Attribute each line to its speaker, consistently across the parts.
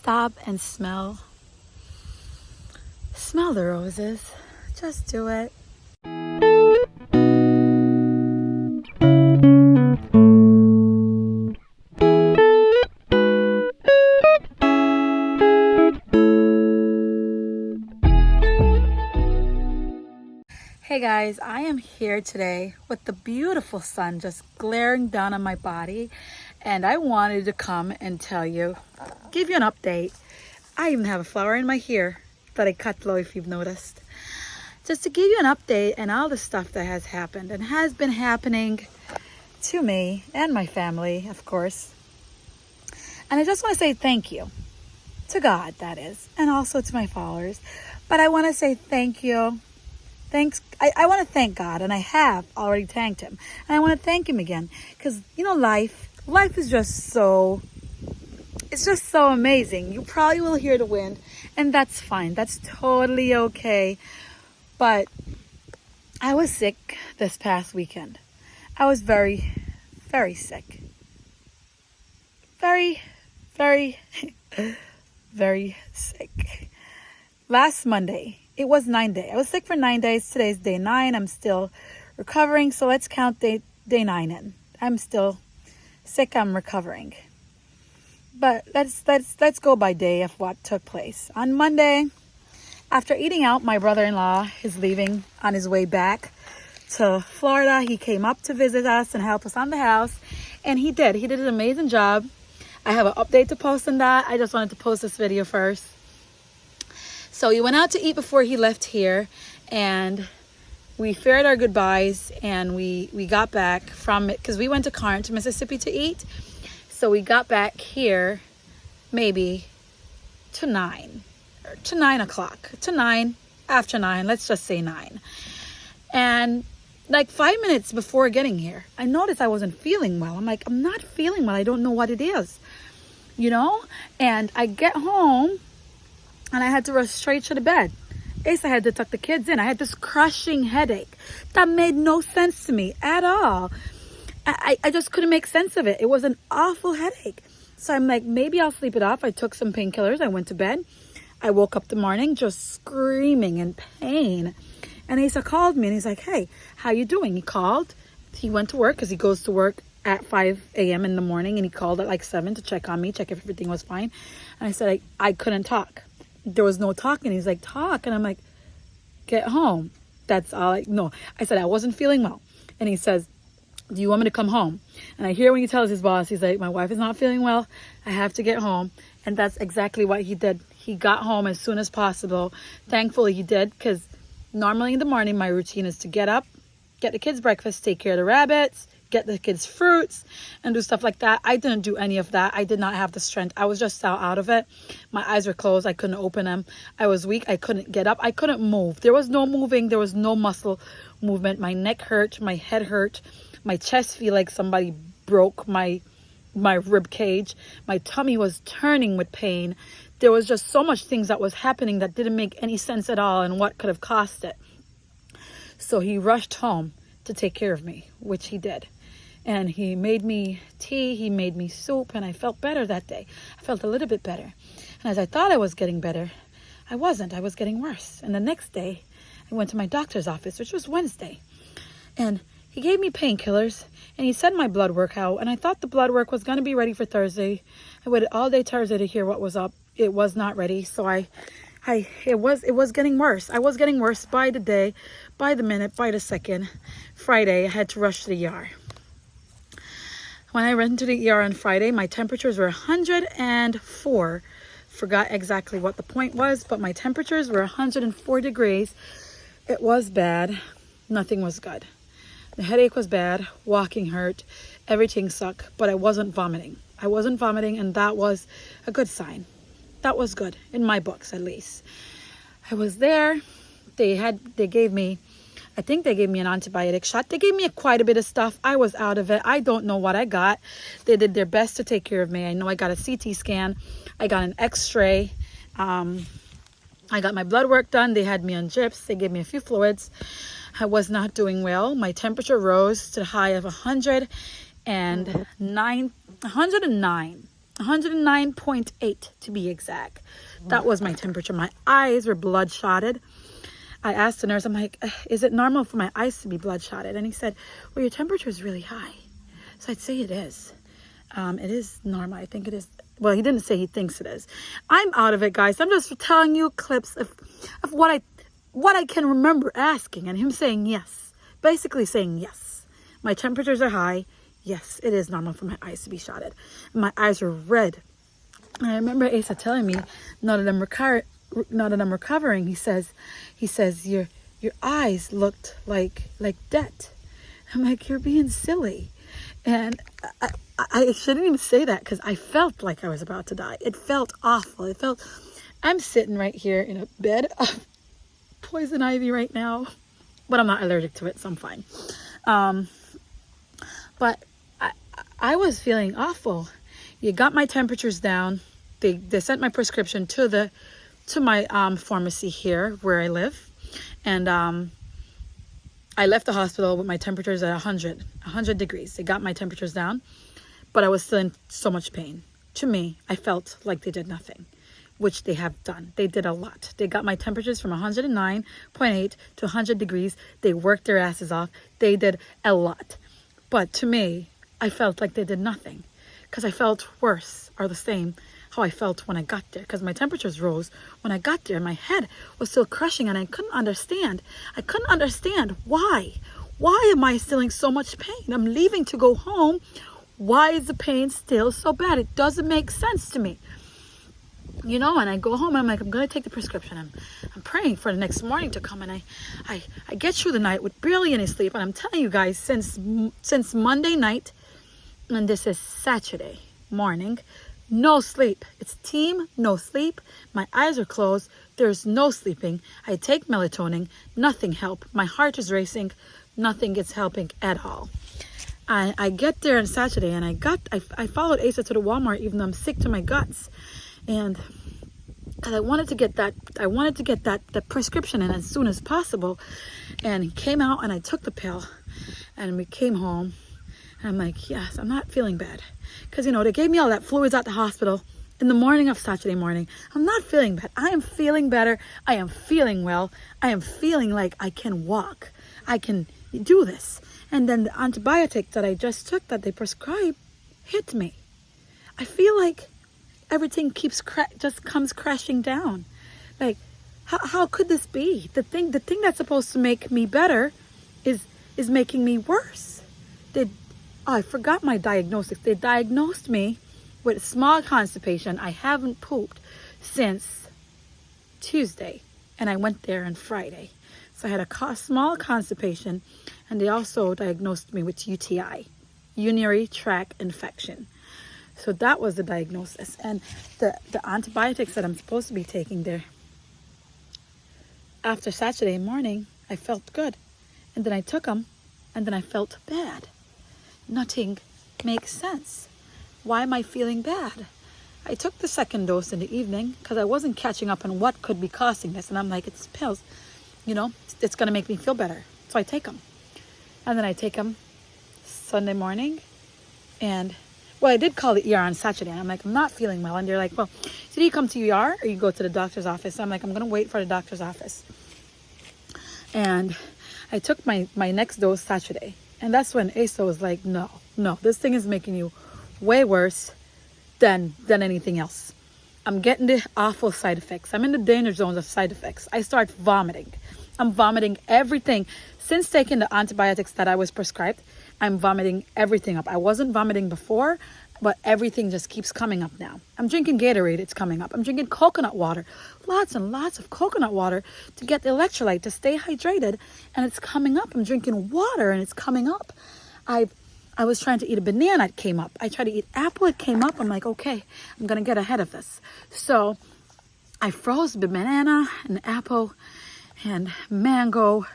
Speaker 1: stop and smell the roses. Just do it. Hey guys, I am here today with the beautiful sun just glaring down on my body, and I wanted to come and give you an update. I even have a flower in my hair that I cut low, if you've noticed. Just to give you an update and all the stuff that has happened and has been happening to me and my family, of course. And I just want to say thank you to God, that is, and also to my followers. But I want to say thank you. Thanks. I want to thank God, and I have already thanked him. And I want to thank him again because, life is just it's just so amazing. You probably will hear the wind, and that's fine. That's totally okay. But I was sick this past weekend. I was very, very sick. Very, very, very sick. Last Monday, it was 9 days. I was sick for 9 days. Today's day 9. I'm still recovering. So let's count day 9 in. I'm still sick. I'm recovering. But let's go by day of what took place. On Monday, after eating out, my brother-in-law is leaving on his way back to Florida. He came up to visit us and help us on the house. And he did. He did an amazing job. I have an update to post on that. I just wanted to post this video first. So he went out to eat before he left here, and we fared our goodbyes, and we got back from it because we went to Corinth, Mississippi to eat. So we got back here maybe to 9 o'clock, after 9, let's just say 9. And like 5 minutes before getting here, I noticed I wasn't feeling well. I'm like, I'm not feeling well. I don't know what it is, and I get home. And I had to rush straight to the bed. I had to tuck the kids in. I had this crushing headache that made no sense to me at all. I just couldn't make sense of it. It was an awful headache. So I'm like, maybe I'll sleep it off. I took some painkillers. I went to bed. I woke up the morning just screaming in pain. And Asa called me and he's like, hey, how you doing? He called. He went to work because he goes to work at 5 a.m. in the morning. And he called at like 7 to check on me, check if everything was fine. And I said, I couldn't talk. There was no talking. He's like, talk. And I'm like, get home. That's all no. I said, I wasn't feeling well. And he says, do you want me to come home? And I hear when he tells his boss, he's like, my wife is not feeling well. I have to get home. And that's exactly what he did. He got home as soon as possible. Thankfully he did, because normally in the morning, my routine is to get up, get the kids breakfast, take care of the rabbits, get the kids fruits, and do stuff like that. I didn't do any of that. I did not have the strength. I was just so out of it. My eyes were closed. I couldn't open them. I was weak. I couldn't get up. I couldn't move. There was no moving. There was no muscle movement. My neck hurt. My head hurt. My chest feel like somebody broke my rib cage. My tummy was turning with pain. There was just so much things that was happening that didn't make any sense at all, and what could have caused it. So he rushed home to take care of me, which he did. And he made me tea, he made me soup, and I felt better that day. I felt a little bit better. And as I thought I was getting better, I wasn't. I was getting worse. And the next day, I went to my doctor's office, which was Wednesday. And he gave me painkillers, and he sent my blood work out. And I thought the blood work was going to be ready for Thursday. I waited all day Thursday to hear what was up. It was not ready. So it was getting worse. I was getting worse by the day, by the minute, by the second. Friday, I had to rush to the ER. When I went to the ER on Friday, my temperatures were 104. Forgot exactly what the point was, but my temperatures were 104 degrees. It was bad. Nothing was good. The headache was bad. Walking hurt. Everything sucked, but I wasn't vomiting. And that was a good sign. That was good, in my books at least. I was there. They gave me an antibiotic shot. They gave me quite a bit of stuff. I was out of it. I don't know what I got. They did their best to take care of me. I know I got a CT scan. I got an x-ray. I got my blood work done. They had me on drips. They gave me a few fluids. I was not doing well. My temperature rose to the high of 109. 109.8 to be exact. That was my temperature. My eyes were bloodshotted. I asked the nurse, I'm like, is it normal for my eyes to be bloodshotted? And he said, well, your temperature is really high. So I'd say it is. It is normal. I think it is. Well, he didn't say he thinks it is. I'm out of it, guys. I'm just telling you clips of what I can remember asking and him saying yes. Basically saying yes. My temperatures are high. Yes, it is normal for my eyes to be shotted. And my eyes are red. And I remember Asa telling me, now that I'm recovering, he says, your eyes looked like death. I'm like, you're being silly. And I shouldn't even say that because I felt like I was about to die. It felt awful. I'm sitting right here in a bed of poison ivy right now, but I'm not allergic to it, so I'm fine. But I was feeling awful. You got my temperatures down. They sent my prescription to my pharmacy here where I live, and I left the hospital with my temperatures at 100 degrees. They got my temperatures down, but I was still in so much pain. To me, I felt like they did nothing, which they have done. They did a lot. They got my temperatures from 109.8 to 100 degrees. They worked their asses off. They did a lot. But to me, I felt like they did nothing because I felt worse or the same how I felt when I got there, because my temperatures rose when I got there. My head was still crushing and I couldn't understand. I couldn't understand why. Why am I still in so much pain? I'm leaving to go home. Why is the pain still so bad? It doesn't make sense to me. You know, and I go home and I'm like, I'm going to take the prescription. I'm praying for the next morning to come, and I get through the night with barely any sleep. And I'm telling you guys, since Monday night, and this is Saturday morning, no sleep. It's team no sleep. My eyes are closed. There's no sleeping. I take melatonin. Nothing helped. My heart is racing. Nothing is helping at all. I get there on Saturday, and I followed Asa to the Walmart even though I'm sick to my guts, and because I wanted to get that prescription in as soon as possible. And he came out and I took the pill, and we came home. And I'm like, yes, I'm not feeling bad. Because, you know, they gave me all that fluids at the hospital in the morning of Saturday morning. I'm not feeling bad. I am feeling better. I am feeling well. I am feeling like I can walk. I can do this. And then the antibiotic that I just took that they prescribed hit me. I feel like everything just comes crashing down. Like, how could this be? The thing that's supposed to make me better is making me worse. I forgot my diagnosis. They diagnosed me with small constipation. I haven't pooped since Tuesday, and I went there on Friday. So I had a small constipation, and they also diagnosed me with UTI, urinary tract infection. So that was the diagnosis. And the antibiotics that I'm supposed to be taking there, after Saturday morning, I felt good. And then I took them, and then I felt bad. Nothing makes sense. Why am I feeling bad? I took the second dose in the evening because I wasn't catching up on what could be causing this. And I'm like, it's pills. You know, it's going to make me feel better. So I take them. And then I take them Sunday morning. And, well, I did call the ER on Saturday. And I'm like, I'm not feeling well. And they're like, well, did you come to ER or you go to the doctor's office? So I'm like, I'm going to wait for the doctor's office. And I took my next dose Saturday. And that's when Asa was like, no, this thing is making you way worse than anything else. I'm getting the awful side effects. I'm in the danger zones of side effects. I start vomiting. I'm vomiting everything. Since taking the antibiotics that I was prescribed, I'm vomiting everything up. I wasn't vomiting before, but everything just keeps coming up now. I'm drinking Gatorade, it's coming up. I'm drinking coconut water, lots and lots of coconut water to get the electrolyte, to stay hydrated, and it's coming up. I'm drinking water and it's coming up. I was trying to eat a banana, it came up. I tried to eat apple, it came up. I'm like, okay, I'm going to get ahead of this. So I froze the banana and the apple and mango,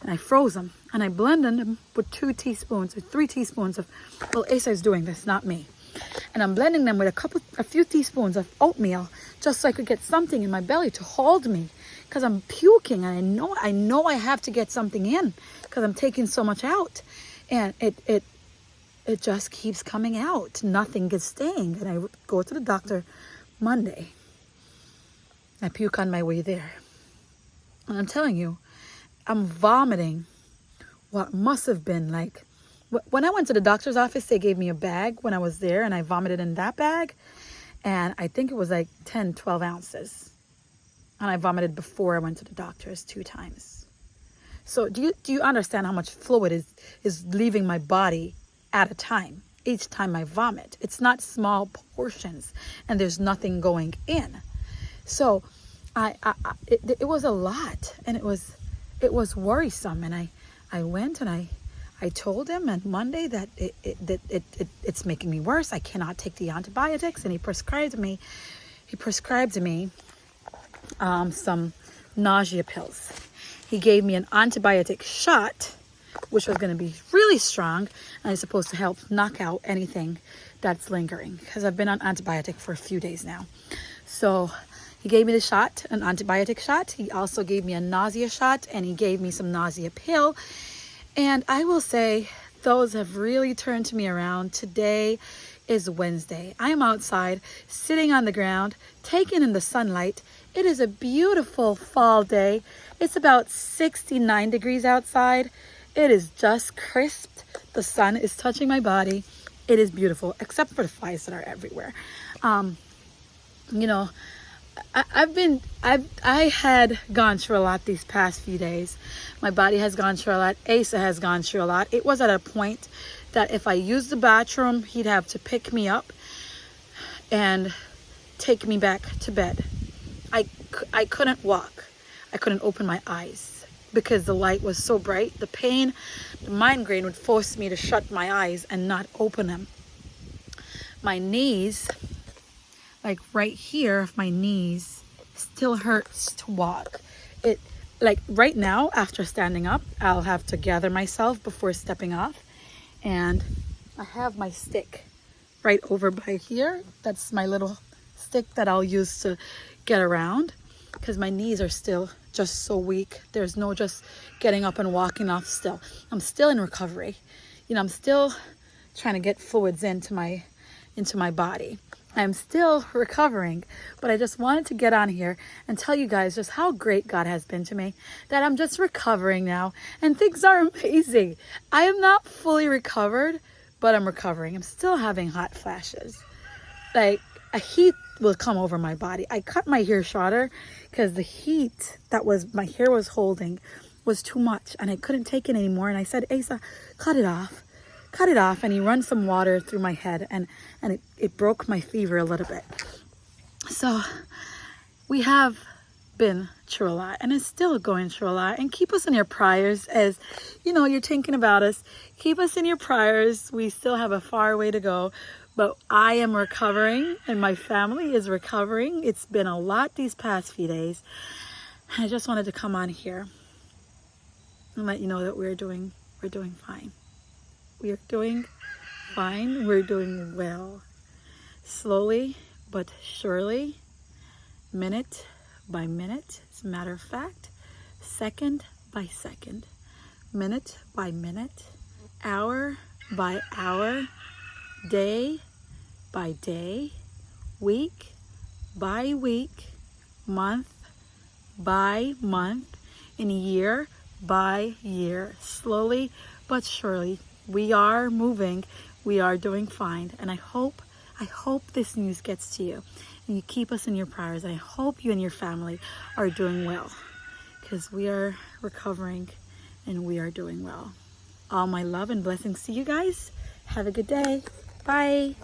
Speaker 1: and I froze them. And I blended them with 2 teaspoons or 3 teaspoons of, well, Asa is doing this, not me. And I'm blending them with a few teaspoons of oatmeal just so I could get something in my belly to hold me, because I'm puking and I know I have to get something in because I'm taking so much out. And it just keeps coming out. Nothing is staying. And I go to the doctor Monday. I puke on my way there. And I'm telling you, I'm vomiting what must have been like, when I went to the doctor's office, they gave me a bag when I was there, and I vomited in that bag. And I think it was like 10, 12 ounces. And I vomited before I went to the doctor's 2 times. So do you understand how much fluid is leaving my body at a time? Each time I vomit. It's not small portions, and there's nothing going in. So it was a lot, and it was worrisome. And I went and I told him on Monday that it's making me worse. I cannot take the antibiotics, and he prescribed me some nausea pills. He gave me an antibiotic shot, which was going to be really strong, and it's supposed to help knock out anything that's lingering, because I've been on antibiotic for a few days now. So he gave me the shot, an antibiotic shot. He also gave me a nausea shot, and he gave me some nausea pill. And I will say those have really turned me around. Today is Wednesday. I am outside sitting on the ground, taking in the sunlight. It is a beautiful fall day. It's about 69 degrees outside. It is just crisp. The sun is touching my body. It is beautiful, except for the flies that are everywhere. You know, I had gone through a lot these past few days. My body has gone through a lot. Asa has gone through a lot. It was at a point that if I used the bathroom, he'd have to pick me up and take me back to bed. I couldn't walk. I couldn't open my eyes because the light was so bright. The pain, the migraine would force me to shut my eyes and not open them. My knees, like right here, my knees still hurts to walk. It, like right now, after standing up, I'll have to gather myself before stepping off. And I have my stick right over by here. That's my little stick that I'll use to get around, because my knees are still just so weak. There's no just getting up and walking off still. I'm still in recovery. You know, I'm still trying to get fluids into my body. I'm still recovering, but I just wanted to get on here and tell you guys just how great God has been to me, that I'm just recovering now, and things are amazing. I am not fully recovered, but I'm recovering. I'm still having hot flashes. Like a heat will come over my body. I cut my hair shorter because the heat that my hair was holding was too much, and I couldn't take it anymore. And I said, Asa, cut it off. And he ran some water through my head, and it broke my fever a little bit. So we have been through a lot, and it's still going through a lot. And keep us in your prayers, as you know, you're thinking about us. Keep us in your prayers. We still have a far way to go, but I am recovering, and my family is recovering. It's been a lot these past few days. I just wanted to come on here and let you know that we're doing fine. We are doing fine. We're doing well. Slowly but surely, minute by minute, as a matter of fact, second by second, minute by minute, hour by hour, day by day, week by week, month by month, and year by year. Slowly but surely, we are moving. We are doing fine. And I hope this news gets to you, and you keep us in your prayers. And I hope you and your family are doing well, because we are recovering and we are doing well. All my love and blessings to you guys. Have a good day. Bye.